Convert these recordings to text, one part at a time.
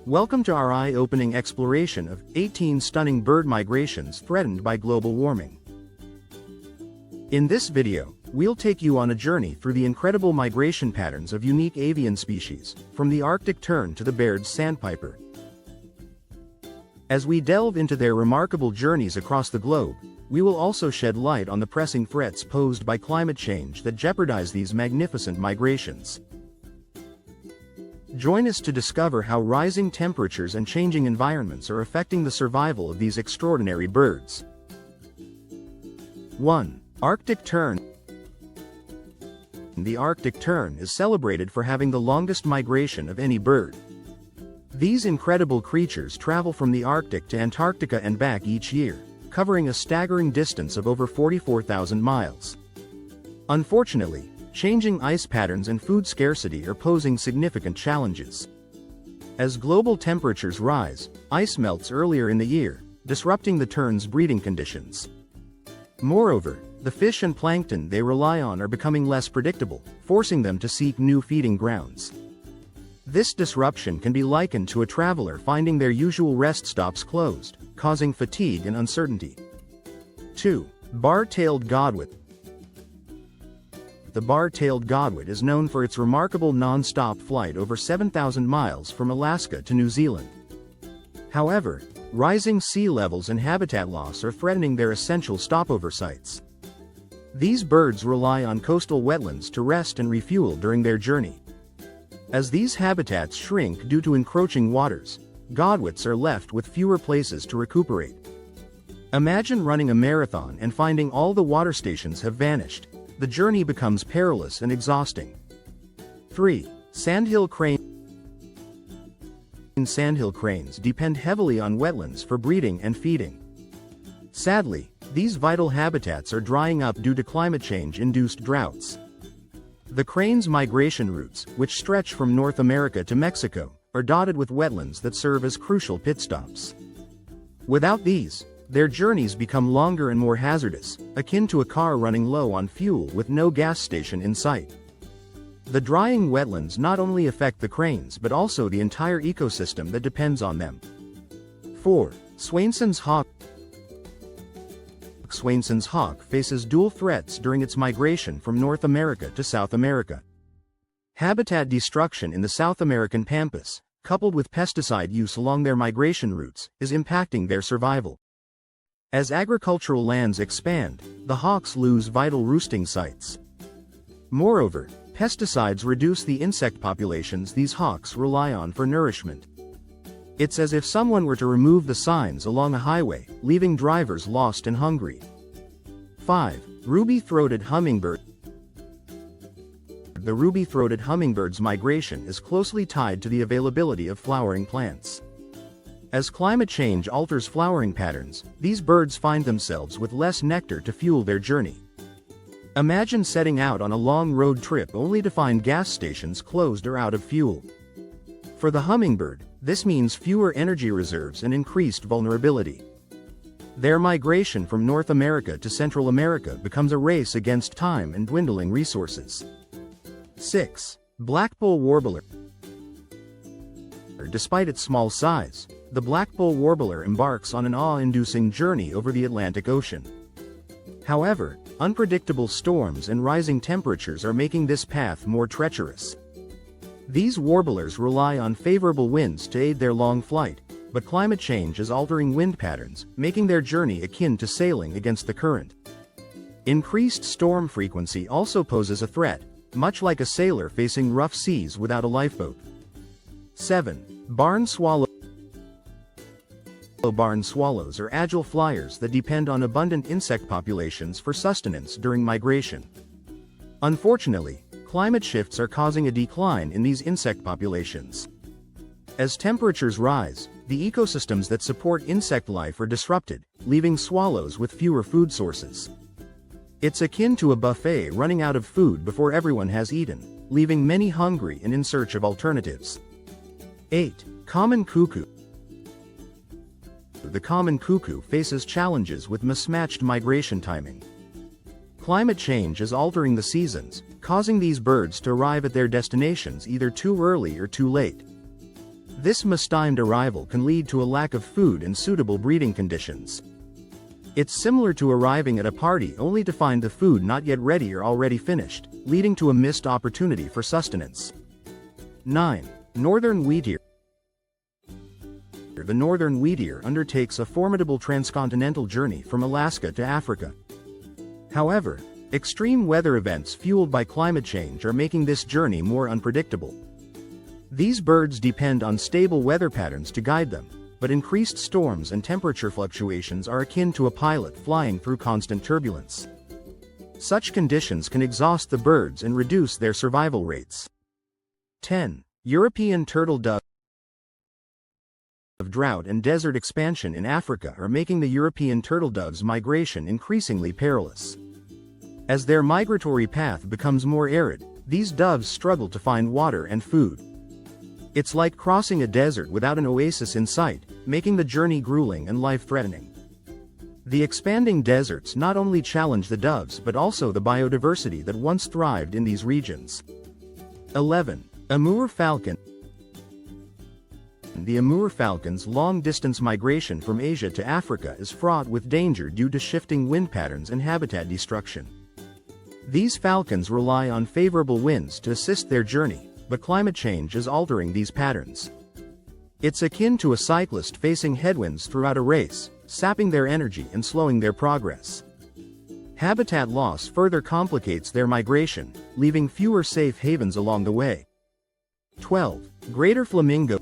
Welcome to our eye-opening exploration of 18 stunning bird migrations threatened by global warming. In this video, we'll take you on a journey through the incredible migration patterns of unique avian species, from the Arctic tern to the Baird's sandpiper. As we delve into their remarkable journeys across the globe, we will also shed light on the pressing threats posed by climate change that jeopardize these magnificent migrations. Join us to discover how rising temperatures and changing environments are affecting the survival of these extraordinary birds. 1. Arctic tern. The Arctic tern is celebrated for having the longest migration of any bird. These incredible creatures travel from the Arctic to Antarctica and back each year, covering a staggering distance of over 44,000 miles. Unfortunately, changing ice patterns and food scarcity are posing significant challenges. As global temperatures rise, ice melts earlier in the year, disrupting the tern's breeding conditions. Moreover, the fish and plankton they rely on are becoming less predictable, forcing them to seek new feeding grounds. This disruption can be likened to a traveler finding their usual rest stops closed, causing fatigue and uncertainty. 2. Bar-tailed godwit. The bar-tailed godwit is known for its remarkable non-stop flight over 7,000 miles from Alaska to New Zealand. However, rising sea levels and habitat loss are threatening their essential stopover sites. These birds rely on coastal wetlands to rest and refuel during their journey. As these habitats shrink due to encroaching waters, godwits are left with fewer places to recuperate. Imagine running a marathon and finding all the water stations have vanished. The journey becomes perilous and exhausting. 3. Sandhill crane. Sandhill cranes depend heavily on wetlands for breeding and feeding. Sadly, these vital habitats are drying up due to climate change-induced droughts. The crane's migration routes, which stretch from North America to Mexico, are dotted with wetlands that serve as crucial pit stops. Without these, their journeys become longer and more hazardous, akin to a car running low on fuel with no gas station in sight. The drying wetlands not only affect the cranes but also the entire ecosystem that depends on them. 4. Swainson's hawk. Swainson's hawk faces dual threats during its migration from North America to South America. Habitat destruction in the South American pampas, coupled with pesticide use along their migration routes, is impacting their survival. As agricultural lands expand, the hawks lose vital roosting sites. Moreover, pesticides reduce the insect populations these hawks rely on for nourishment. It's as if someone were to remove the signs along a highway, leaving drivers lost and hungry. 5. Ruby-throated hummingbird. The ruby-throated hummingbird's migration is closely tied to the availability of flowering plants. As climate change alters flowering patterns, these birds find themselves with less nectar to fuel their journey. Imagine setting out on a long road trip only to find gas stations closed or out of fuel. For the hummingbird, this means fewer energy reserves and increased vulnerability. Their migration from North America to Central America becomes a race against time and dwindling resources. 6. Blackpoll warbler. Despite its small size, the blackpoll warbler embarks on an awe-inducing journey over the Atlantic Ocean. However, unpredictable storms and rising temperatures are making this path more treacherous. These warblers rely on favorable winds to aid their long flight, but climate change is altering wind patterns, making their journey akin to sailing against the current. Increased storm frequency also poses a threat, much like a sailor facing rough seas without a lifeboat. 7. Barn swallow. Barn swallows are agile flyers that depend on abundant insect populations for sustenance during migration. Unfortunately, climate shifts are causing a decline in these insect populations. As temperatures rise, the ecosystems that support insect life are disrupted, leaving swallows with fewer food sources. It's akin to a buffet running out of food before everyone has eaten, leaving many hungry and in search of alternatives. 8. Common cuckoo. The common cuckoo faces challenges with mismatched migration timing. Climate change is altering the seasons, causing these birds to arrive at their destinations either too early or too late. This mistimed arrival can lead to a lack of food and suitable breeding conditions. It's similar to arriving at a party only to find the food not yet ready or already finished, leading to a missed opportunity for sustenance. 9. Northern wheatear. The northern wheatear undertakes a formidable transcontinental journey from Alaska to Africa. However, extreme weather events fueled by climate change are making this journey more unpredictable. These birds depend on stable weather patterns to guide them, but increased storms and temperature fluctuations are akin to a pilot flying through constant turbulence. Such conditions can exhaust the birds and reduce their survival rates. 10. European turtle dove. Drought and desert expansion in Africa are making the European turtle dove's migration increasingly perilous. As their migratory path becomes more arid, these doves struggle to find water and food. It's like crossing a desert without an oasis in sight, making the journey grueling and life-threatening. The expanding deserts not only challenge the doves but also the biodiversity that once thrived in these regions. 11. Amur falcon. The Amur falcon's long-distance migration from Asia to Africa is fraught with danger due to shifting wind patterns and habitat destruction. These falcons rely on favorable winds to assist their journey, but climate change is altering these patterns. It's akin to a cyclist facing headwinds throughout a race, sapping their energy and slowing their progress. Habitat loss further complicates their migration, leaving fewer safe havens along the way. 12. Greater flamingo.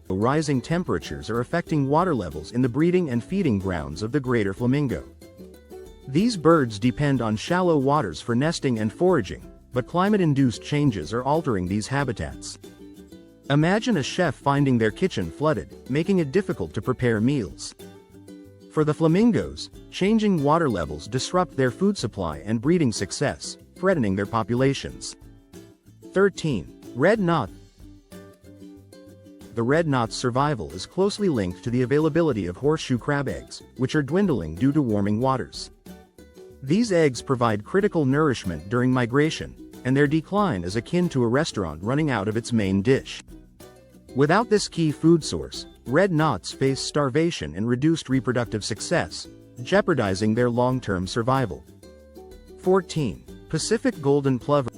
Rising temperatures are affecting water levels in the breeding and feeding grounds of the greater flamingo. These birds depend on shallow waters for nesting and foraging, but climate-induced changes are altering these habitats. Imagine a chef finding their kitchen flooded, making it difficult to prepare meals. For the flamingos, changing water levels disrupt their food supply and breeding success, threatening their populations. 13. Red knot. The red knot's survival is closely linked to the availability of horseshoe crab eggs, which are dwindling due to warming waters. These eggs provide critical nourishment during migration, and their decline is akin to a restaurant running out of its main dish. Without this key food source, red knots face starvation and reduced reproductive success, jeopardizing their long-term survival. 14. Pacific golden plover.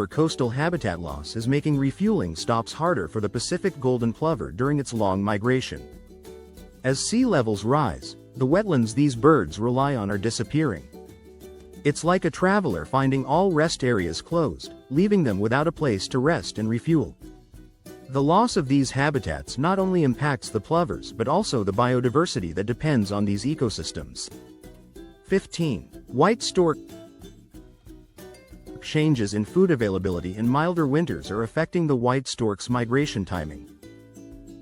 Coastal habitat loss is making refueling stops harder for the Pacific golden plover during its long migration. As sea levels rise, the wetlands these birds rely on are disappearing. It's like a traveler finding all rest areas closed, leaving them without a place to rest and refuel. The loss of these habitats not only impacts the plovers but also the biodiversity that depends on these ecosystems. 15. White stork. Changes in food availability and milder winters are affecting the white stork's migration timing.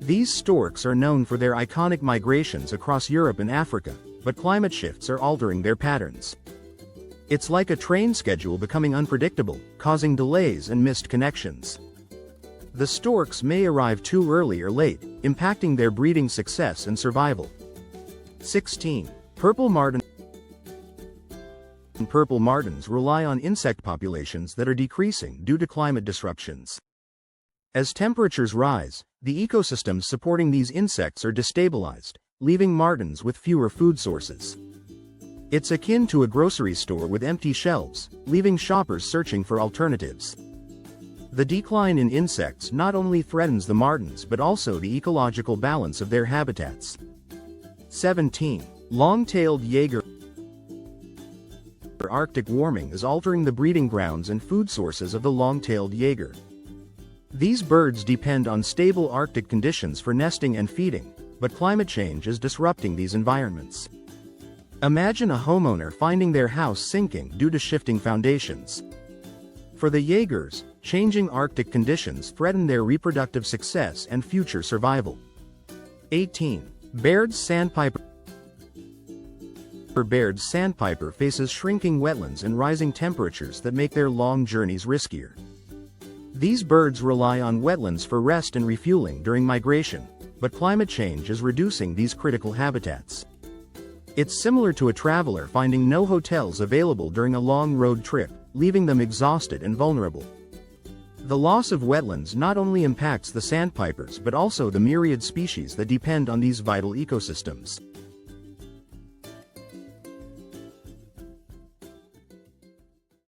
These storks are known for their iconic migrations across Europe and Africa, but climate shifts are altering their patterns. It's like a train schedule becoming unpredictable, causing delays and missed connections. The storks may arrive too early or late, impacting their breeding success and survival. 16. Purple martin. Purple martins rely on insect populations that are decreasing due to climate disruptions. As temperatures rise, the ecosystems supporting these insects are destabilized, leaving martins with fewer food sources. It's akin to a grocery store with empty shelves, leaving shoppers searching for alternatives. The decline in insects not only threatens the martins but also the ecological balance of their habitats. 17. Long-tailed Jaeger. Arctic warming is altering the breeding grounds and food sources of the long-tailed Jaeger. These birds depend on stable Arctic conditions for nesting and feeding, but climate change is disrupting these environments. Imagine a homeowner finding their house sinking due to shifting foundations. For the Jaegers, changing Arctic conditions threaten their reproductive success and future survival. 18. Baird's sandpiper. Baird's sandpiper faces shrinking wetlands and rising temperatures that make their long journeys riskier. These birds rely on wetlands for rest and refueling during migration, but climate change is reducing these critical habitats. It's similar to a traveler finding no hotels available during a long road trip, leaving them exhausted and vulnerable. The loss of wetlands not only impacts the sandpipers but also the myriad species that depend on these vital ecosystems.